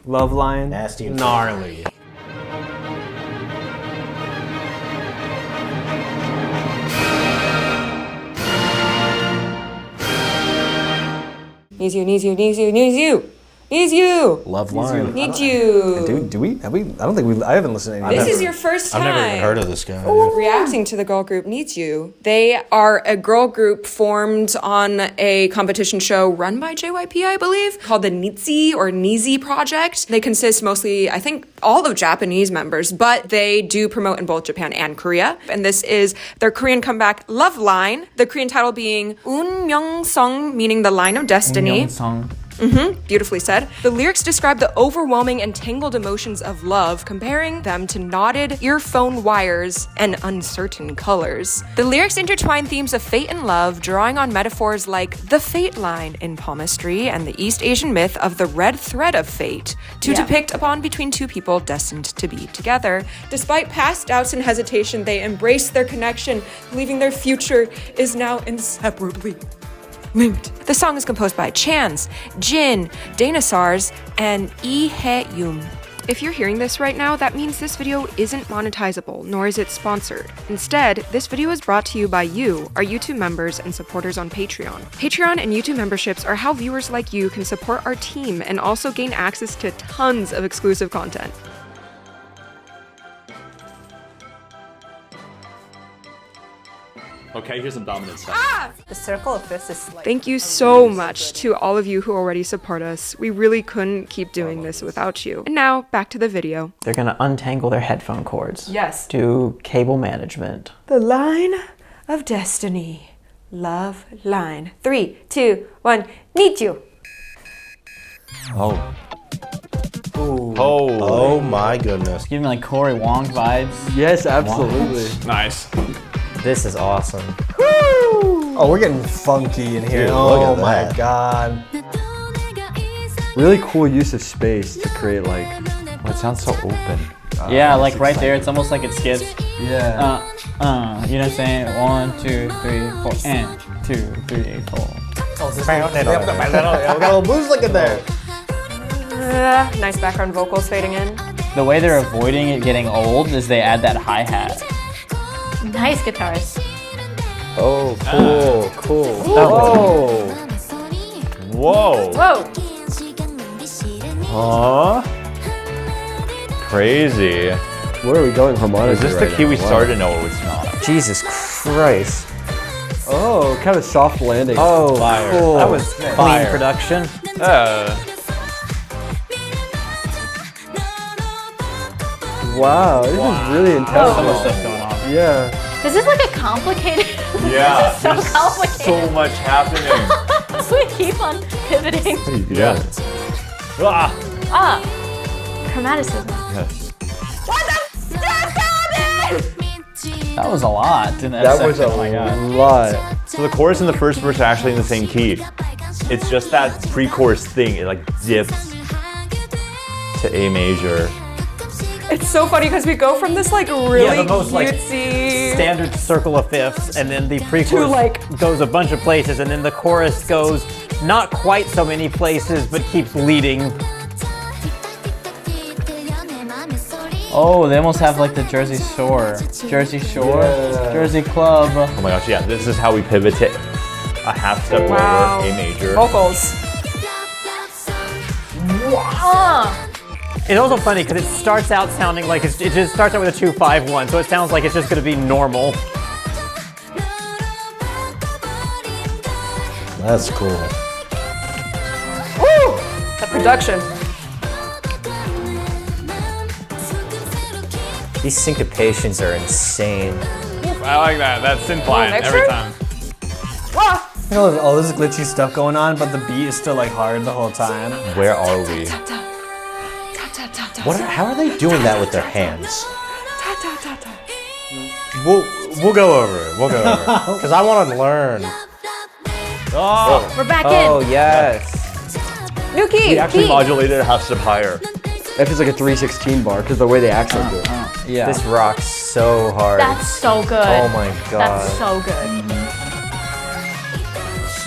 Love line. Nasty and gnarly. NiziU, NiziU, NiziU, NiziU, NiziU. Love line. NiziU. Do we? Have we? I don't think I haven't listened to any. This is your first time. I've never even heard of this guy. Reacting to the girl group NiziU. They are a girl group formed on a competition show run by JYP, I believe, called the Nizi project. They consist mostly, I think, all of Japanese members, but they do promote in both Japan and Korea. And this is their Korean comeback, Love Line. The Korean title being Unmyeong-song, meaning the line of destiny. Unmyeong-song. Beautifully said. The lyrics describe the overwhelming and tangled emotions of love, comparing them to knotted earphone wires and uncertain colors. The lyrics intertwine themes of fate and love, drawing on metaphors like the fate line in palmistry and the East Asian myth of the red thread of fate to depict a bond between two people destined to be together. Despite past doubts and hesitation, they embrace their connection, believing their future is now inseparably linked. The song is composed by Chance, Jin, Dana Sars, and Lee Hae-yoon. If you're hearing this right now, that means this video isn't monetizable, nor is it sponsored. Instead, this video is brought to you by you, our YouTube members and supporters on Patreon. Patreon and YouTube memberships are how viewers like you can support our team and also gain access to tons of exclusive content. Okay, here's some dominant stuff. The circle of fifths is like... Thank you so much to all of you who already support us. We really couldn't keep doing this without you. And now, back to the video. They're gonna untangle their headphone cords. Yes. Do cable management. The line of destiny. Love line. 3, 2, 1. NiziU. Oh. Oh my goodness. Giving like Corey Wong vibes. Yes, absolutely. Nice. This is awesome. Oh, we're getting funky in here. Dude, oh look at my that. god. Really cool use of space to create like. Oh, it sounds so open. Yeah, like right there, it's almost like it skips. Yeah. You know what I'm saying? 1, 2, 3, 4, and 2, 3, 4. Oh, this we got a little boozling in there. Nice background vocals fading in. The way they're avoiding it getting old is they add that hi-hat. Nice guitars. Oh, cool, cool. Whoa. Whoa. Whoa. Huh? Crazy. Where are we going harmonically? Is this the right key now? we Wow. started? No, it's not. Jesus Christ. Oh, kind of soft landing. Oh, Fire. cool. That was Fire. clean production. Wow, this is really So intense. much stuff going on. Yeah. This is like a complicated... Yeah. so there's complicated. So much happening. We keep on pivoting. Yeah. Ah. Ah. Chromaticism. Yes. That was a lot in that, That was section. a Oh my god. lot. So the chorus and the first verse are actually in the same key. It's just that pre-chorus thing. It like dips to A major. It's so funny because we go from this like really the most, like, cutesy... Standard circle of fifths, and then the pre-chorus like- goes a bunch of places, and then the chorus goes not quite so many places, but keeps leading. Oh, they almost have like the Jersey Shore. Jersey Shore? Yeah. Jersey Club. Oh my gosh, yeah. This is how we pivot to a half step Wow. lower, A major. vocals. It's also funny because it starts out sounding like it just starts out with a 2-5-1, so it sounds like it's just going to be normal. That's cool. Woo! The production. These syncopations are insane. I like that. That's synth line every mixer? time. Wow. All this glitchy stuff going on, but the beat is still like hard the whole time. Where are we? How are they doing that with their hands? We'll go over it. We'll go over it. Because I want to learn. Oh! We're back Oh, in. yes. New key. We actually key. modulated a half step higher. That feels like a 316 bar because the way they accent it. Yeah. This rocks so hard. That's so good. Oh my god. That's so good.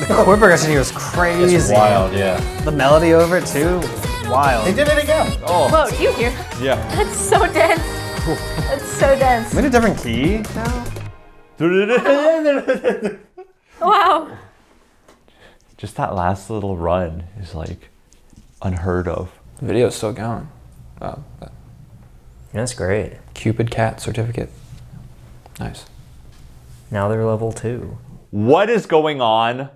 The chord progression here was crazy. It's wild, yeah. The melody over it too. wild. They did it again. Oh. Whoa, do you hear? Yeah. That's so dense. That's so dense. I'm in a different key. Wow. Just that last little run is like unheard of. The video's still going. Wow. That's great. Cupid cat certificate. Nice. Now they're level 2. What is going on?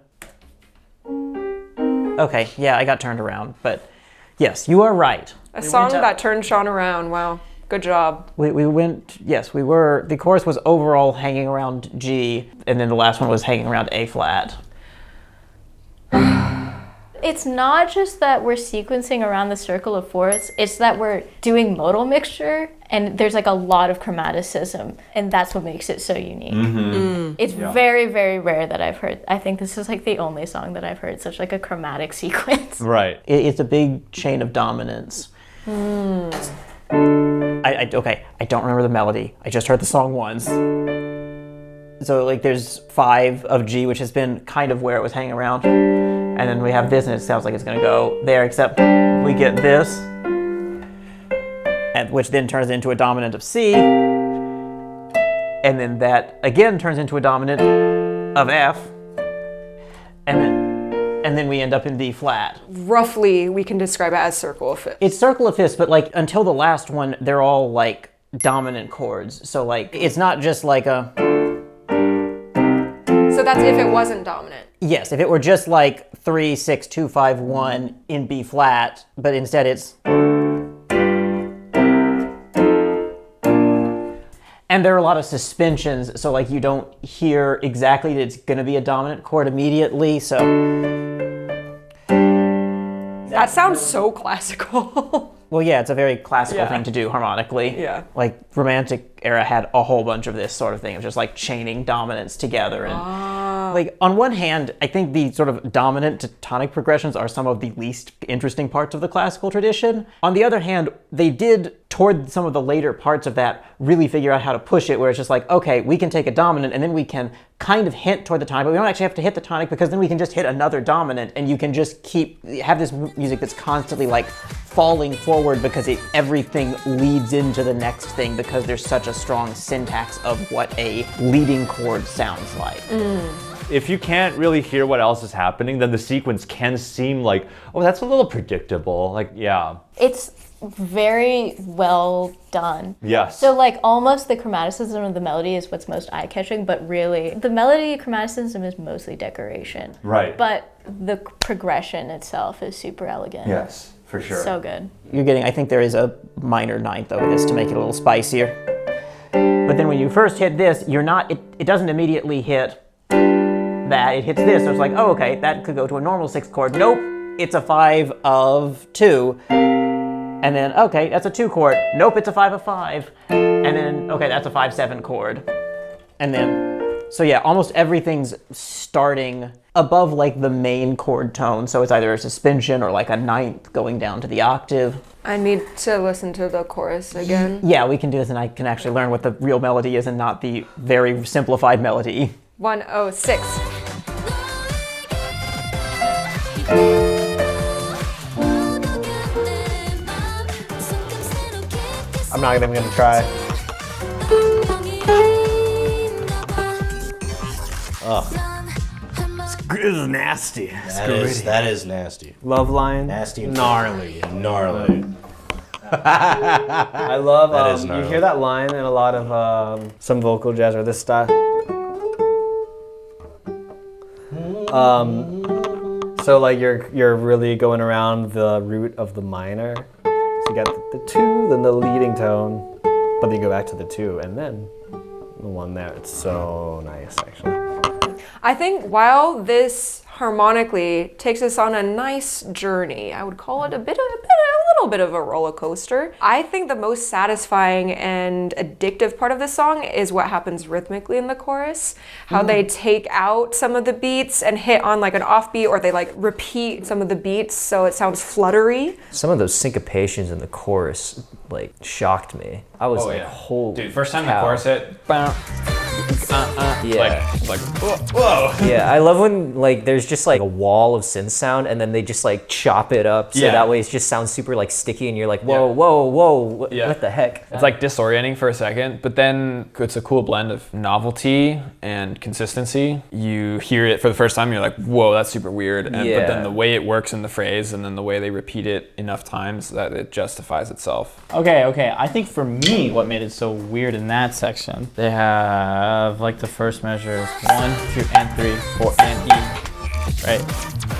Okay, yeah, I got turned around, but yes, you are right. A song that turned Sean around. Wow. Good job. We went, yes, we were, the chorus was overall hanging around G, and then the last one was hanging around A flat. It's not just that we're sequencing around the circle of fourths, it's that we're doing modal mixture and there's like a lot of chromaticism, and that's what makes it so unique. It's very, very rare that I've heard. I think this is like the only song that I've heard such like a chromatic sequence. Right. It's a big chain of dominance. I don't remember the melody. I just heard the song once. So like there's 5 of G, which has been kind of where it was hanging around. And then we have this, and it sounds like it's gonna go there, except we get this, and which then turns into a dominant of C. And then that again turns into a dominant of F. And then we end up in D flat. Roughly, we can describe it as circle of fifths. It's circle of fifths, but like until the last one, they're all like dominant chords. So like, it's not just like a... So that's if it wasn't dominant. Yes, if it were just like 3, 6, 2, 5, 1 in B flat, but instead it's... And there are a lot of suspensions, so like you don't hear exactly that it's gonna be a dominant chord immediately, so... That sounds so classical. Well, yeah, it's a very classical thing to do harmonically. Yeah. Like, Romantic era had a whole bunch of this sort of thing. It was just like chaining dominants together. And like, on one hand, I think the sort of dominant to tonic progressions are some of the least interesting parts of the classical tradition. On the other hand, they did, toward some of the later parts of that, really figure out how to push it, where it's just like, okay, we can take a dominant and then we can kind of hint toward the tonic, but we don't actually have to hit the tonic because then we can just hit another dominant, and you can just have this music that's constantly like falling forward because everything leads into the next thing because there's such a strong syntax of what a leading chord sounds like. If you can't really hear what else is happening, then the sequence can seem like, oh, that's a little predictable. Like, yeah. It's very well done. Yes. So like almost the chromaticism of the melody is what's most eye-catching, but really the melody chromaticism is mostly decoration. Right. But the progression itself is super elegant. Yes, for sure. So good. You're getting, I think there is a minor ninth over this to make it a little spicier. But then when you first hit this, you're not, it doesn't immediately hit that, it hits this, so it's like, oh, okay, that could go to a normal 6th chord. Nope, it's a 5 of 2. And then, okay, that's a 2 chord. Nope, it's a 5 of 5. And then, okay, that's a 5/7 chord. And then, so yeah, almost everything's starting above like the main chord tone. So it's either a suspension or like a ninth going down to the octave. I need to listen to the chorus again. Yeah, we can do this, and I can actually learn what the real melody is and not the very simplified melody. 106. I'm not even gonna try. This is nasty. That is nasty. Love line. Nasty and Gnarly. Gnarly. I love, That is you gnarly. hear that line in a lot of some vocal jazz or this style. So like you're really going around the root of the minor. So you got the 2, then the leading tone, but then you go back to the 2, and then the one there. It's so nice, actually. I think while this harmonically takes us on a nice journey, I would call it a little bit of a roller coaster. I think the most satisfying and addictive part of the song is what happens rhythmically in the chorus. How they take out some of the beats and hit on like an offbeat, or they like repeat some of the beats so it sounds fluttery. Some of those syncopations in the chorus like shocked me. I was holy Dude, first time cow. the chorus hit, Yeah. Like whoa. Yeah, I love when like there's just like a wall of synth sound and then they just like chop it up so that way it just sounds super like sticky and you're like, whoa, what the heck? It's like disorienting for a second, but then it's a cool blend of novelty and consistency. You hear it for the first time, you're like, whoa, that's super weird. But then the way it works in the phrase and then the way they repeat it enough times that it justifies itself. Okay. I think for me, what made it so weird in that section, they have like the first measures 1, 2, and 3, 4, and E. Right?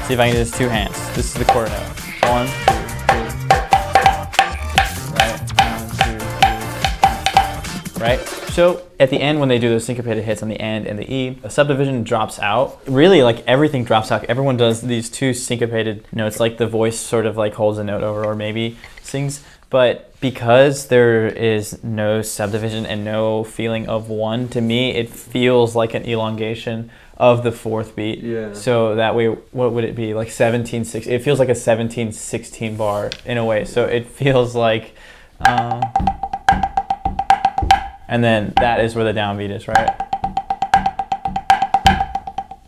See if I can do this 2 hands. This is the quarter note. 1, 2, 3. Right? 1, 2, 3. Right? So at the end, when they do those syncopated hits on the end and the E, a subdivision drops out. Really, like everything drops out. Everyone does these 2 syncopated notes, like the voice sort of like holds a note over or maybe sings. But because there is no subdivision and no feeling of 1, to me, it feels like an elongation of the 4th beat. Yeah. So that way, what would it be? Like 17/16. It feels like a 17/16 bar in a way. So it feels like, and then that is where the downbeat is, right?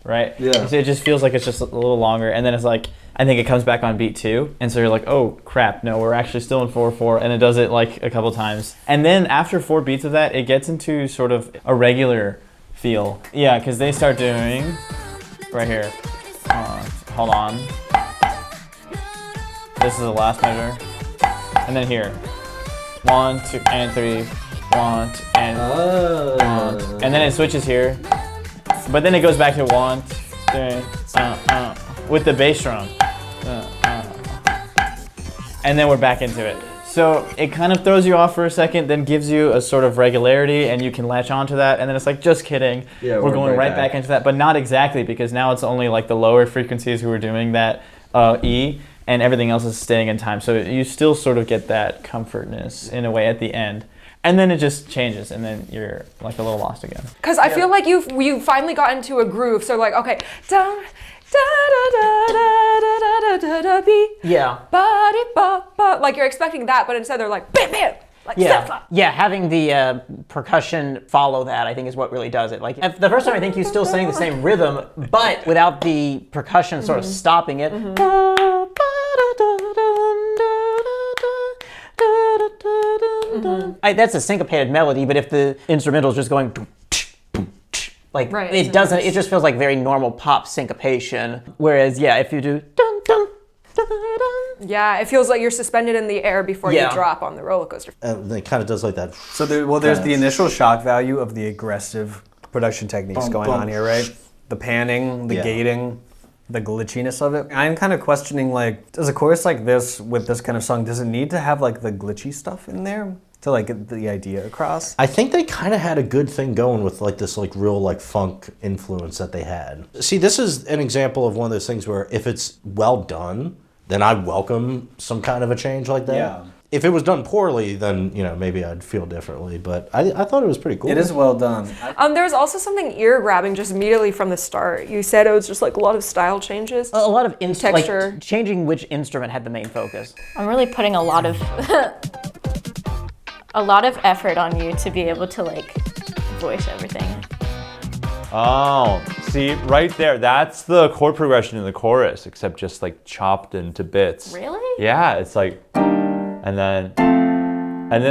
Right? Yeah. So it just feels like it's just a little longer. And then it's like, I think it comes back on beat 2. And so you're like, oh crap, no, we're actually still in 4/4. And it does it like a couple times. And then after 4 beats of that, it gets into sort of a regular feel. Yeah, because they start doing, right here. Hold on. This is the last measure. And then here. 1, 2, and 3. 1, 2, and 1. And then it switches here. But then it goes back to 1, 2, 3, with the bass drum. And then we're back into it. So it kind of throws you off for a second, then gives you a sort of regularity and you can latch onto that. And then it's like, just kidding. Yeah, we're going right back into that, but not exactly because now it's only like the lower frequencies who are doing that E and everything else is staying in time. So you still sort of get that comfortness in a way at the end. And then it just changes, and then you're like a little lost again. Because I feel like you finally got into a groove. So like, okay, down, da da da da da da da da beat. Yeah. Ba di ba ba. Like you're expecting that, but instead they're like bam bam. Like Yeah, having the percussion follow that, I think, is what really does it. Like the first time, I think he's still saying the same rhythm, but without the percussion sort of stopping it. That's a syncopated melody, but if the instrumental is just going like it doesn't, it just feels like very normal pop syncopation. Whereas, yeah, if you do dun dun. Yeah, it feels like you're suspended in the air before you drop on the roller coaster. And it kind of does like that. So there's the initial shock value of the aggressive production techniques going on here, right? The panning, the gating, the glitchiness of it. I'm kind of questioning, like, does a chorus like this with this kind of song, does it need to have like the glitchy stuff in there to like get the idea across? I think they kind of had a good thing going with like this like real like funk influence that they had. See, this is an example of one of those things where if it's well done, then I welcome some kind of a change like that. Yeah. If it was done poorly, then, you know, maybe I'd feel differently. But I thought it was pretty cool. It is well done. There's also something ear-grabbing just immediately from the start. You said it was just like a lot of style changes. A lot of texture. Like, changing which instrument had the main focus. I'm really putting a lot of effort on you to be able to like voice everything. Oh, see, right there, that's the chord progression in the chorus, except just like chopped into bits. Really? Yeah, it's like, and then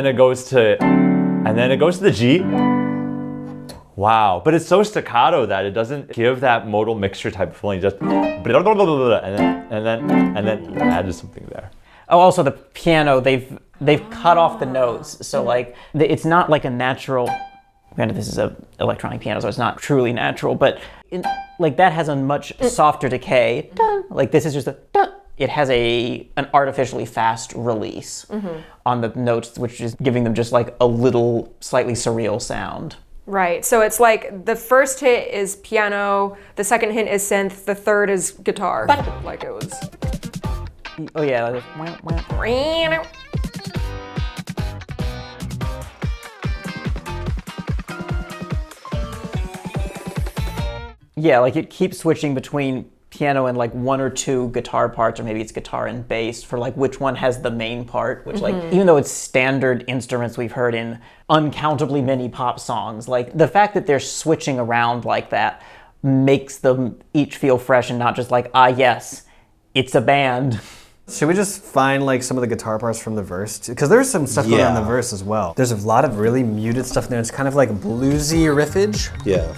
it goes to the G. Wow, but it's so staccato that it doesn't give that modal mixture type of feeling. Just and then add something there. Oh, also the piano, they've cut off the notes, so like it's not like a natural. Granted, this is an electronic piano, so it's not truly natural, but like that has a much softer decay. Like this is just it has an artificially fast release on the notes, which is giving them just like a little slightly surreal sound. Right, so it's like the first hit is piano, the second hit is synth, the third is guitar. Like it was. Oh yeah. Yeah, like it keeps switching between piano and like one or two guitar parts, or maybe it's guitar and bass for like which one has the main part, which like, even though it's standard instruments we've heard in uncountably many pop songs, like the fact that they're switching around like that makes them each feel fresh and not just like, ah, yes, it's a band. Should we just find like some of the guitar parts from the verse? Because there's some stuff going on in the verse as well. There's a lot of really muted stuff in there. It's kind of like bluesy riffage. Yeah.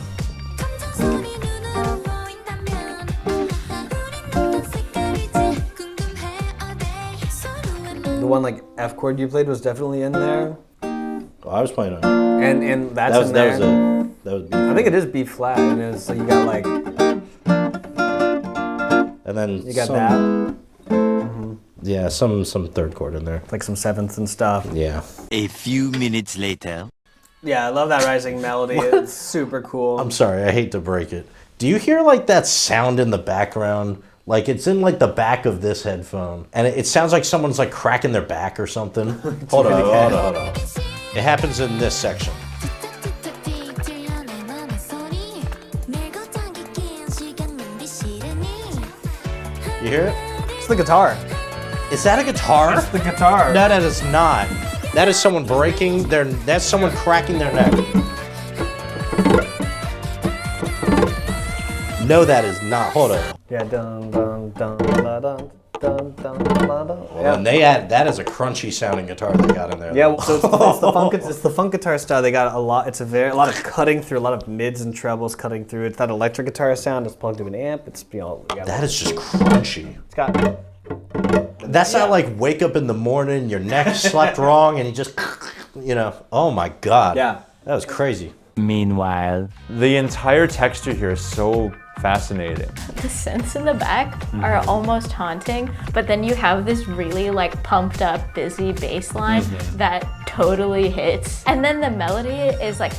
The one like F chord you played was definitely in there. Oh, I was playing on. And that's in there. That was B I think it is B flat, and it's, so you got like. And then you got that. Yeah, some third chord in there. Like some sevenths and stuff. Yeah. A few minutes later. Yeah, I love that rising melody. It's super cool. I'm sorry, I hate to break it. Do you hear like that sound in the background? Like it's in like the back of this headphone, and it sounds like someone's like cracking their back or something. Hold on. It happens in this section. You hear it? It's the guitar. Is that a guitar? It's the guitar. No, that is not. That is someone breaking their. That's someone cracking their neck. No, that is not. Hold on. Yeah, dun dun dun da dun dun dun da dun. Well, and they add that is a crunchy sounding guitar they got in there. Yeah, well, so it's the funk guitar style. They got a lot. It's a lot of cutting through, a lot of mids and trebles cutting through. It's that electric guitar sound. It's plugged into an amp. It's that is just crunchy. It's got. That's not like wake up in the morning, your neck slept wrong, and you just, oh my God. Yeah. That was crazy. Meanwhile, the entire texture here is so fascinating. The synths in the back are almost haunting, but then you have this really like pumped up, busy bass line that totally hits. And then the melody is like,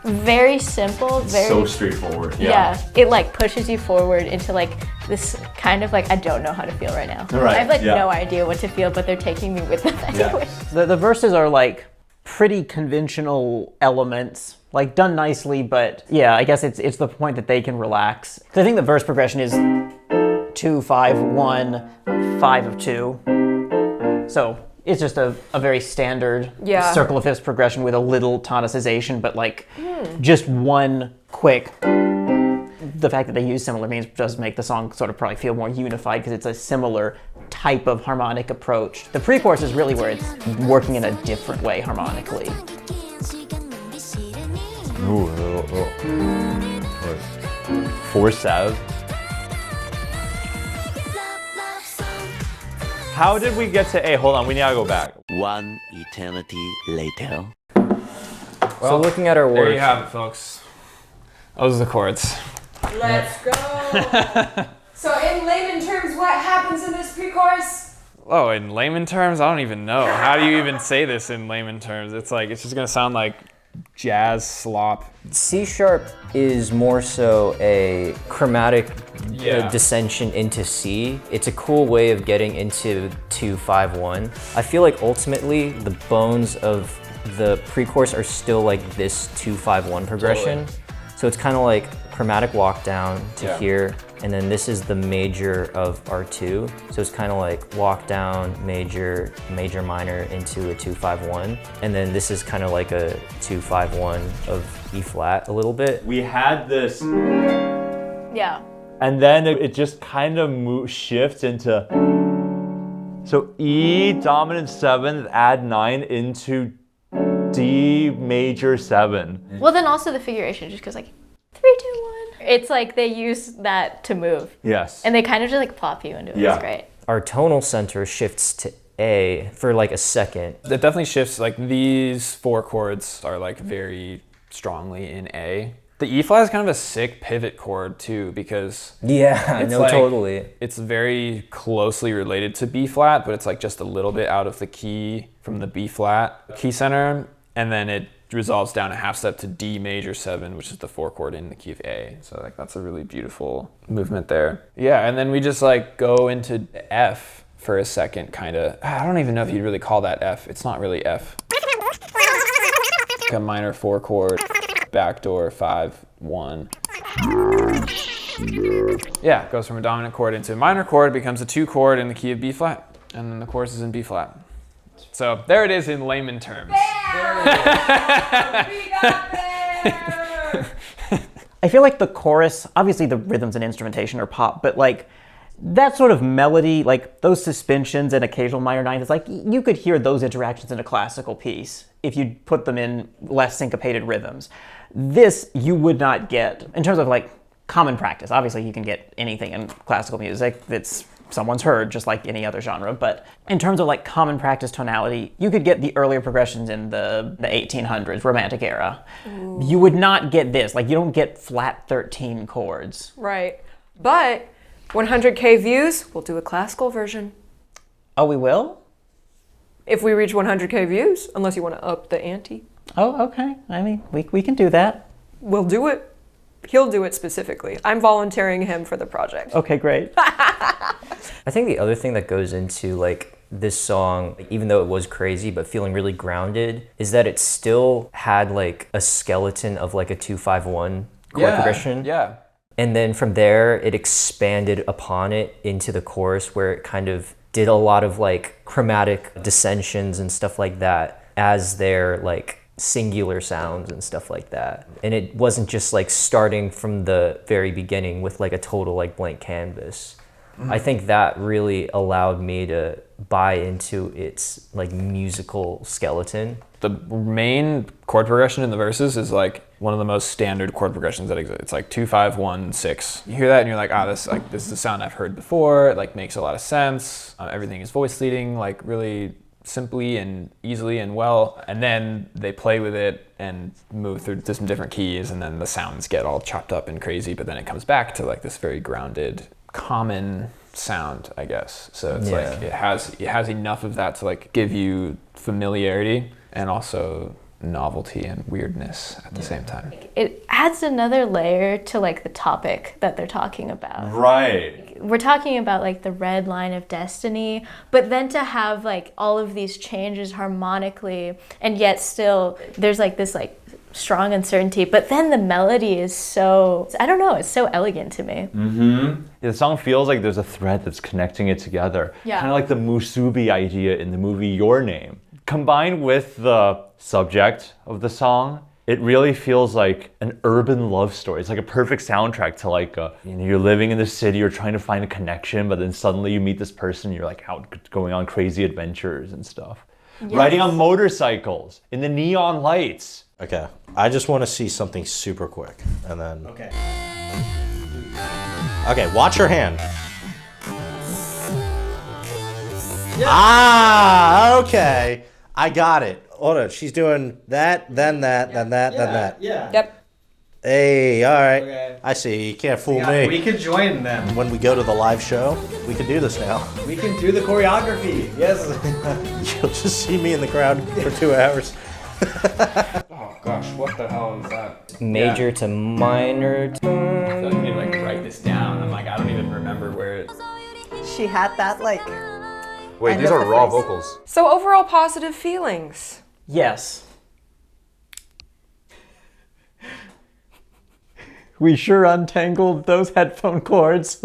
very simple, very So straightforward. yeah. It like pushes you forward into like this kind of like, I don't know how to feel right now. Right, I have like yeah. no idea what to feel, but they're taking me with them anyway. The verses are like pretty conventional elements, like done nicely, but yeah, I guess it's the point that they can relax. I think the verse progression is 2, 5, 1, 5 of 2. So it's just a very standard circle of fifths progression with a little tonicization, but like just one quick. The fact that they use similar means does make the song sort of probably feel more unified because it's a similar type of harmonic approach. The pre-chorus is really where it's working in a different way harmonically. Ooh, 4/7. How did we get to A? Hold on, we gotta go back. one eternity later. So looking at our There work, you have it, folks. Those are the chords. Let's go. So in layman terms, what happens in this pre-chorus? Oh, in layman terms, I don't even know. How do you even say this in layman terms? It's like, it's just gonna sound like jazz slop. C# is more so a chromatic Yeah. dissension into C. It's a cool way of getting into 2-5-1. I feel like ultimately the bones of the pre-chorus are still like this 2-5-1 progression. So it's kind of like chromatic walk down to here, and then this is the major of R2. So it's kind of like walk down, major, major minor into a 2-5-1. And then this is kind of like a 2-5-1 of E flat a little bit. We had this, Yeah. and then it just kind of shifts into, so E dominant 7th, add 9 into D major 7. Well, then also the figuration just goes like 3, 2, 1. It's like they use that to move. Yes. And they kind of just like plop you into it. Yeah. It's great. Our tonal center shifts to A for like a second. It definitely shifts, like these 4 chords are like very strongly in A. The E flat is kind of a sick pivot chord too, because Yeah, it's no, like, totally. It's very closely related to B flat, but it's like just a little bit out of the key from the B flat key center, and then it resolves down a half step to D major 7, which is the 4 chord in the key of A. So like that's a really beautiful movement there. Yeah, and then we just like go into F for a second, kind of. I don't even know if you'd really call that F. It's not really F. A minor 4 chord, backdoor 5-1. Yeah, it goes from a dominant chord into a minor chord, becomes a 2 chord in the key of B flat, and then the chorus is in B flat. So there it is in layman terms. I feel like the chorus, obviously the rhythms and instrumentation are pop, but like that sort of melody, like those suspensions and occasional minor ninths, it's like you could hear those interactions in a classical piece if you put them in less syncopated rhythms. This you would not get in terms of like common practice. Obviously you can get anything in classical music that's someone's heard, just like any other genre, but in terms of like common practice tonality, you could get the earlier progressions in the 1800s, Romantic era. Ooh. You would not get this, like you don't get flat 13 chords. Right, but 100K views, we'll do a classical version. Oh, we will? If we reach 100K views, unless you want to up the ante. Oh, okay, I mean, we can do that. We'll do it. He'll do it specifically. I'm volunteering him for the project. Okay, great. I think the other thing that goes into like this song, even though it was crazy but feeling really grounded, is that it still had like a skeleton of like a 2-5-1 chord progression. Yeah. And then from there, it expanded upon it into the chorus where it kind of did a lot of like chromatic dissensions and stuff like that as their like singular sounds and stuff like that. And it wasn't just like starting from the very beginning with like a total like blank canvas. I think that really allowed me to buy into its like musical skeleton. The main chord progression in the verses is like one of the most standard chord progressions that exist. It's like 2-5-1-6. You hear that and you're like, this is a sound I've heard before. It like makes a lot of sense. Everything is voice leading, like really simply and easily and well. And then they play with it and move through to some different keys, and then the sounds get all chopped up and crazy. But then it comes back to like this very grounded, common sound, I guess. So it's like it has enough of that to like give you familiarity and also novelty and weirdness at the same time. It adds another layer to like the topic that they're talking about. Right. We're talking about like the red line of destiny, but then to have like all of these changes harmonically, and yet still there's like this like strong uncertainty, but then the melody is so, I don't know, it's so elegant to me. Mm-hmm. The song feels like there's a thread that's connecting it together. Yeah. Kind of like the musubi idea in the movie Your Name. Combined with the subject of the song, it really feels like an urban love story. It's like a perfect soundtrack to like, you're living in the city, you're trying to find a connection, but then suddenly you meet this person, you're like out going on crazy adventures and stuff. Yes. Riding on motorcycles, in the neon lights. Okay, I just want to see something super quick, and then... Okay. Okay, watch your hand. Yeah. Ah, okay. I got it. Hold on, she's doing that, then that, then that, then that. Yeah. Yep. Hey, all right. Okay. I see. You can't fool me. We could join them. When we go to the live show, we can do this now. We can do the choreography. Yes. You'll just see me in the crowd for 2 hours. Oh gosh, what the hell is that? Major to minor. I feel like you need to like write this down. I'm like, I don't even remember where it... She had that like... Wait, these are raw vocals. So overall positive feelings. Yes. We sure untangled those headphone cords.